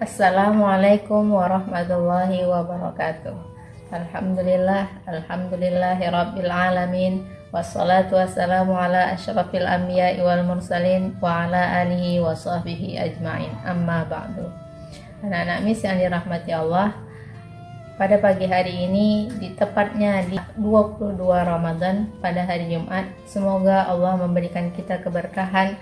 Assalamualaikum warahmatullahi wabarakatuh. Alhamdulillahi rabbil alamin. Wassalatu wassalamu ala asyrafil anbiya'i wal mursalin wa ala alihi wa sahbihi ajma'in. Amma ba'du. Anak-anak Miss yang dirahmati Allah, pada pagi hari ini tepatnya di 22 Ramadan pada hari Jumat, semoga Allah memberikan kita keberkahan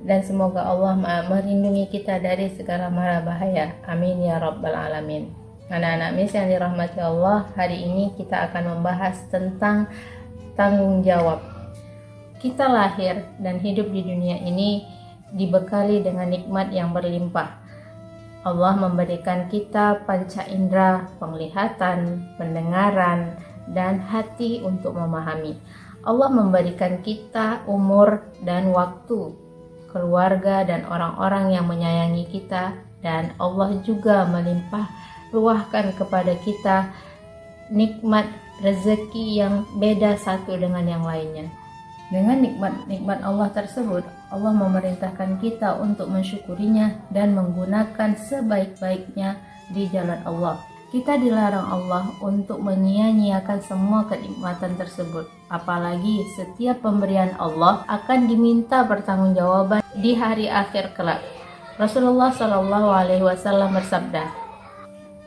dan semoga Allah melindungi kita dari segala mara bahaya. Amin ya rabbal alamin. Anak-anak Miss yang dirahmati Allah, hari ini kita akan membahas tentang tanggung jawab. Kita lahir dan hidup di dunia ini dibekali dengan nikmat yang berlimpah. Allah memberikan kita panca indera, penglihatan, pendengaran, dan hati untuk memahami. Allah memberikan kita umur dan waktu, keluarga dan orang-orang yang menyayangi kita, dan Allah juga melimpah ruahkan kepada kita nikmat rezeki yang beda satu dengan yang lainnya. Dengan nikmat Allah tersebut, Allah memerintahkan kita untuk mensyukurinya dan menggunakan sebaik-baiknya di jalan Allah. Kita dilarang Allah untuk menyia-nyiakan semua kenikmatan tersebut. Apalagi setiap pemberian Allah akan diminta pertanggungjawaban di hari akhir kelak. Rasulullah SAW bersabda,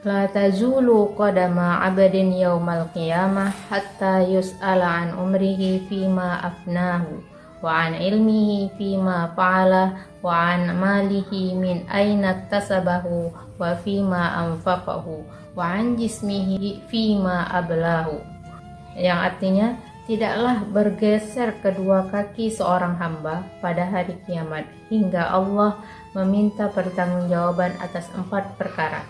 La tazulu qadama abadin yawmal qiyamah hatta yus'ala an umrihi fima afnahu wa an ilmihi fima fa'ala wa an malihi min aina tasabahu wa fima anfaqahu wa an jismihi fima ablahu. Yang artinya, tidaklah bergeser kedua kaki seorang hamba pada hari kiamat hingga Allah meminta pertanggungjawaban atas 4 perkara.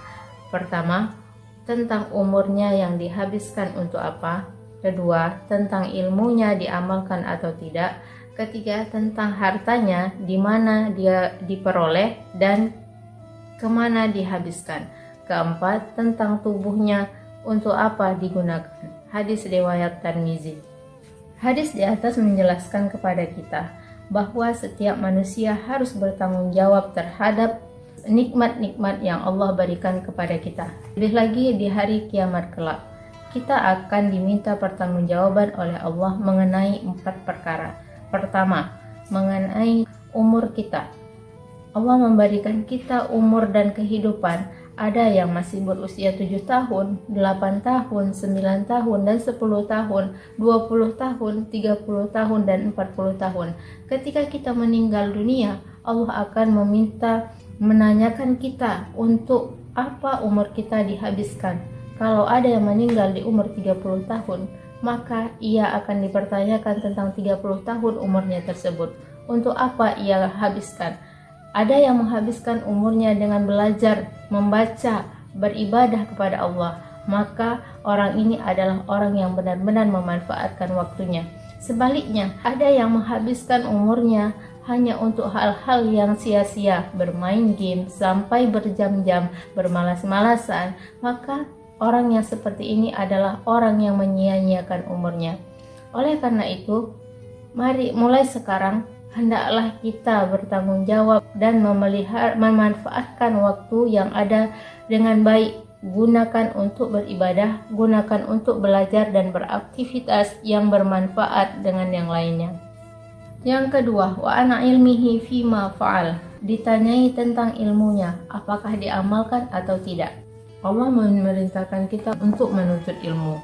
Pertama, tentang umurnya yang dihabiskan untuk apa. Kedua, tentang ilmunya diamalkan atau tidak. Ketiga, tentang hartanya, di mana dia diperoleh dan kemana dihabiskan. Keempat, tentang tubuhnya, untuk apa digunakan. Hadis riwayat Tirmizi. Hadis di atas menjelaskan kepada kita bahwa setiap manusia harus bertanggung jawab terhadap nikmat-nikmat yang Allah berikan kepada kita. Lebih lagi di hari kiamat kelak, kita akan diminta pertanggungjawaban oleh Allah mengenai 4 perkara. Pertama, mengenai umur kita. Allah memberikan kita umur dan kehidupan. Ada yang masih berusia 7 tahun, 8 tahun, 9 tahun, dan 10 tahun, 20 tahun, 30 tahun, dan 40 tahun. Ketika kita meninggal dunia, Allah akan menanyakan kita untuk apa umur kita dihabiskan. Kalau ada yang meninggal di umur 30 tahun, maka ia akan dipertanyakan tentang 30 tahun umurnya tersebut. Untuk apa ia habiskan? Ada yang menghabiskan umurnya dengan belajar, membaca, beribadah kepada Allah, maka orang ini adalah orang yang benar-benar memanfaatkan waktunya. Sebaliknya, ada yang menghabiskan umurnya hanya untuk hal-hal yang sia-sia, bermain game sampai berjam-jam, bermalas-malasan, maka orang yang seperti ini adalah orang yang menyia-nyiakan umurnya. Oleh karena itu, mari mulai sekarang hendaklah kita bertanggung jawab dan memanfaatkan waktu yang ada dengan baik. Gunakan untuk beribadah, gunakan untuk belajar dan beraktivitas yang bermanfaat dengan yang lainnya. Yang kedua, wa ana ilmihi fima fa'al. Ditanyai tentang ilmunya, apakah diamalkan atau tidak. Allah memerintahkan kita untuk menuntut ilmu.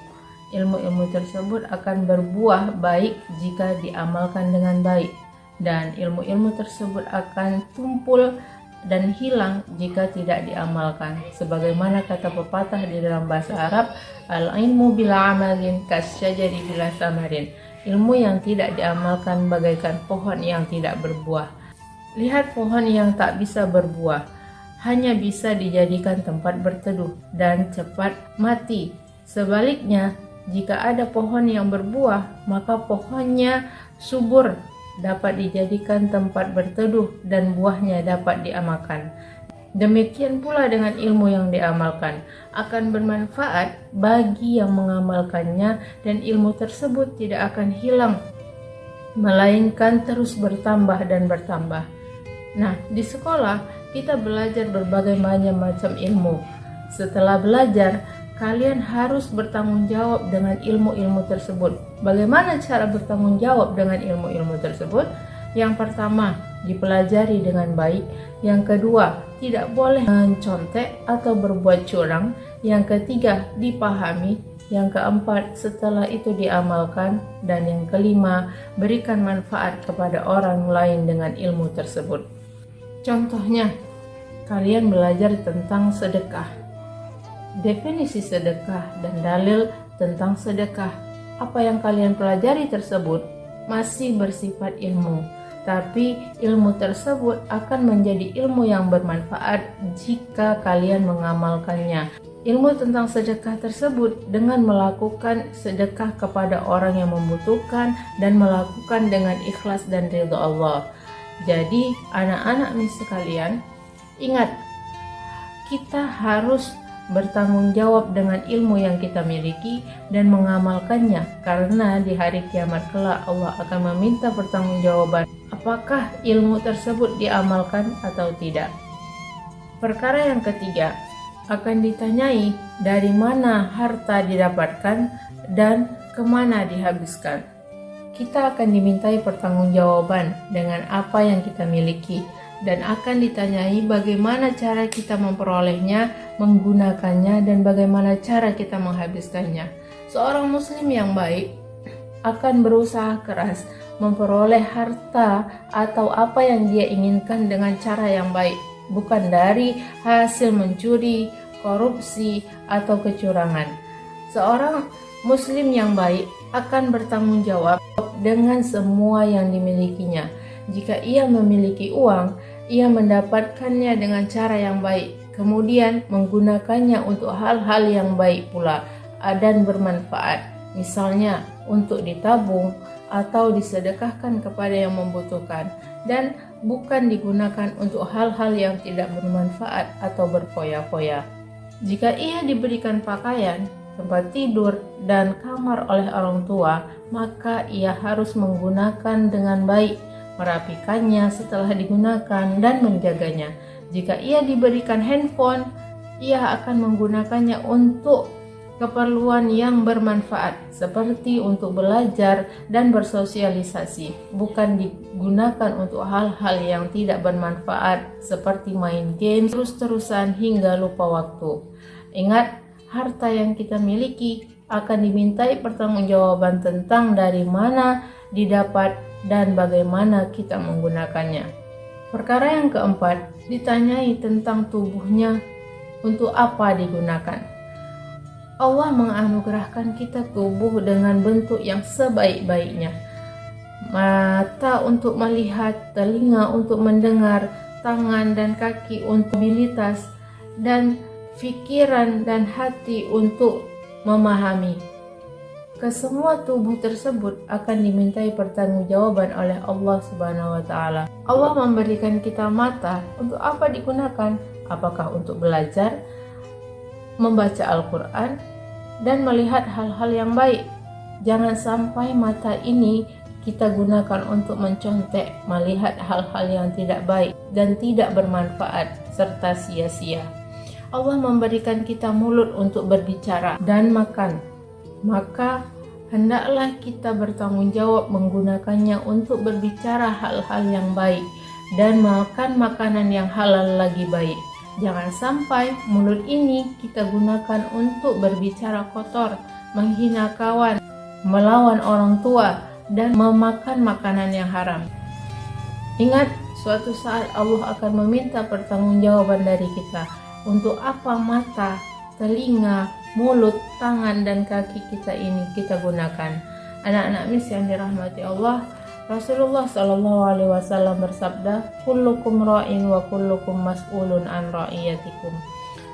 Ilmu-ilmu tersebut akan berbuah baik jika diamalkan dengan baik, dan ilmu-ilmu tersebut akan tumpul dan hilang jika tidak diamalkan. Sebagaimana kata pepatah di dalam bahasa Arab, al-ilmu bila amalin kasyajari bila samarin. Ilmu yang tidak diamalkan bagaikan pohon yang tidak berbuah. Lihat pohon yang tak bisa berbuah, hanya bisa dijadikan tempat berteduh dan cepat mati. Sebaliknya, jika ada pohon yang berbuah, maka pohonnya subur, dapat dijadikan tempat berteduh dan buahnya dapat dimakan. Demikian pula dengan ilmu yang diamalkan, akan bermanfaat bagi yang mengamalkannya, dan ilmu tersebut tidak akan hilang, melainkan terus bertambah dan bertambah. Nah, di sekolah kita belajar berbagai macam ilmu. Setelah belajar, kalian harus bertanggung jawab dengan ilmu-ilmu tersebut. Bagaimana cara bertanggung jawab dengan ilmu-ilmu tersebut? Yang pertama, dipelajari dengan baik. Yang kedua, tidak boleh mencontek atau berbuat curang. Yang ketiga, dipahami. Yang keempat, setelah itu diamalkan. Dan yang kelima, berikan manfaat kepada orang lain dengan ilmu tersebut. Contohnya, kalian belajar tentang sedekah. Definisi sedekah dan dalil tentang sedekah. Apa yang kalian pelajari tersebut masih bersifat ilmu, tapi ilmu tersebut akan menjadi ilmu yang bermanfaat jika kalian mengamalkannya. Ilmu tentang sedekah tersebut dengan melakukan sedekah kepada orang yang membutuhkan dan melakukan dengan ikhlas dan ridha Allah. Jadi anak-anak sekalian, ingat, kita harus bertanggung jawab dengan ilmu yang kita miliki dan mengamalkannya, karena di hari kiamat kelak Allah akan meminta pertanggungjawaban apakah ilmu tersebut diamalkan atau tidak. Perkara yang ketiga, akan ditanyai dari mana harta didapatkan dan kemana dihabiskan. Kita akan dimintai pertanggungjawaban dengan apa yang kita miliki dan akan ditanyai bagaimana cara kita memperolehnya, menggunakannya, dan bagaimana cara kita menghabiskannya. Seorang muslim yang baik akan berusaha keras memperoleh harta atau apa yang dia inginkan dengan cara yang baik, bukan dari hasil mencuri, korupsi, atau kecurangan. Seorang muslim yang baik akan bertanggung jawab dengan semua yang dimilikinya. Jika ia memiliki uang, ia mendapatkannya dengan cara yang baik, kemudian menggunakannya untuk hal-hal yang baik pula dan bermanfaat, misalnya untuk ditabung atau disedekahkan kepada yang membutuhkan, dan bukan digunakan untuk hal-hal yang tidak bermanfaat atau berfoya-foya. Jika ia diberikan pakaian, tempat tidur, dan kamar oleh orang tua, maka ia harus menggunakan dengan baik, merapikannya setelah digunakan dan menjaganya. Jika ia diberikan handphone, ia akan menggunakannya untuk keperluan yang bermanfaat seperti untuk belajar dan bersosialisasi, bukan digunakan untuk hal-hal yang tidak bermanfaat seperti main game terus-terusan hingga lupa waktu. Ingat, harta yang kita miliki akan dimintai pertanggungjawaban tentang dari mana didapat dan bagaimana kita menggunakannya. Perkara yang keempat, ditanyai tentang tubuhnya untuk apa digunakan. Allah menganugerahkan kita tubuh dengan bentuk yang sebaik-baiknya. Mata untuk melihat, telinga untuk mendengar, tangan dan kaki untuk mobilitas, dan pikiran dan hati untuk memahami. Kesemua tubuh tersebut akan dimintai pertanggungjawaban oleh Allah Subhanahu wa taala. Allah memberikan kita mata, untuk apa digunakan? Apakah untuk belajar, membaca Al-Qur'an, dan melihat hal-hal yang baik? Jangan sampai mata ini kita gunakan untuk mencontek, melihat hal-hal yang tidak baik dan tidak bermanfaat serta sia-sia. Allah memberikan kita mulut untuk berbicara dan makan, maka hendaklah kita bertanggung jawab menggunakannya untuk berbicara hal-hal yang baik dan makan makanan yang halal lagi baik. Jangan sampai mulut ini kita gunakan untuk berbicara kotor, menghina kawan, melawan orang tua, dan memakan makanan yang haram. Ingat, suatu saat Allah akan meminta pertanggungjawaban dari kita. Untuk apa mata, telinga, mulut, tangan, dan kaki kita ini kita gunakan? Anak-anak mis yang dirahmati Allah, Rasulullah SAW bersabda, kullukum ra'in wa kullukum mas'ulun an ra'iyatikum.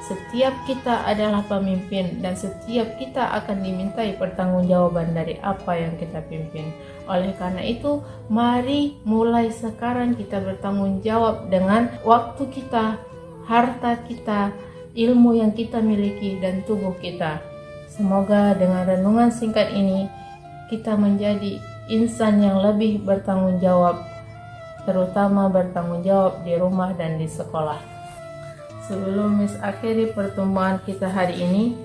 Setiap kita adalah pemimpin dan setiap kita akan dimintai pertanggungjawaban dari apa yang kita pimpin. Oleh karena itu, mari mulai sekarang kita bertanggung jawab dengan waktu kita, harta kita, ilmu yang kita miliki, dan tubuh kita. Semoga dengan renungan singkat ini kita menjadi insan yang lebih bertanggung jawab, terutama bertanggung jawab di rumah dan di sekolah. Sebelum akhiri pertemuan kita hari ini,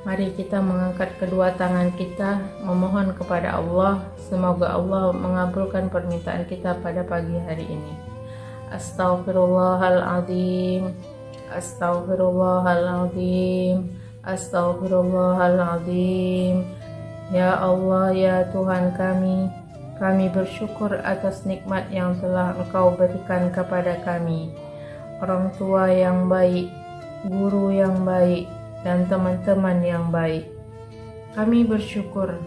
mari kita mengangkat kedua tangan kita memohon kepada Allah. Semoga Allah mengabulkan permintaan kita pada pagi hari ini. Astaghfirullahaladzim, Astaghfirullahaladzim, Astaghfirullahaladzim. Ya Allah, ya Tuhan kami bersyukur atas nikmat yang telah Engkau berikan kepada kami. Orang tua yang baik, guru yang baik, dan teman-teman yang baik. Kami bersyukur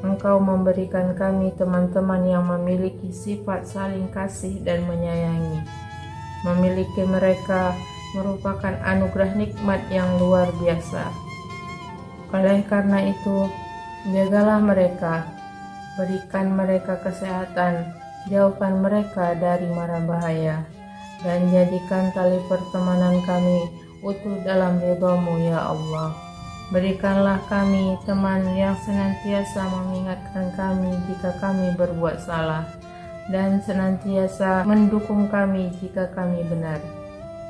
Engkau memberikan kami teman-teman yang memiliki sifat saling kasih dan menyayangi. Memiliki mereka merupakan anugerah nikmat yang luar biasa. Oleh karena itu, jagalah mereka, berikan mereka kesehatan, jauhkan mereka dari mara bahaya, dan jadikan tali pertemanan kami utuh dalam ridha-Mu ya Allah. Berikanlah kami teman yang senantiasa mengingatkan kami jika kami berbuat salah, dan senantiasa mendukung kami jika kami benar.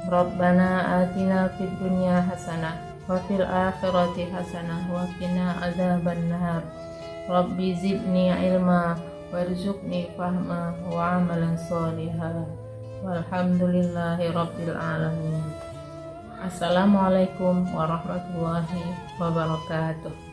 Rabbana atina fid dunya hasanah wa fil akhirati hasanah wa qina adzabannar. Rabbi zidni ilma warzuqni fahma wa amalan sholihan. Walhamdulillahi rabbil alamin. Assalamualaikum warahmatullahi wabarakatuh.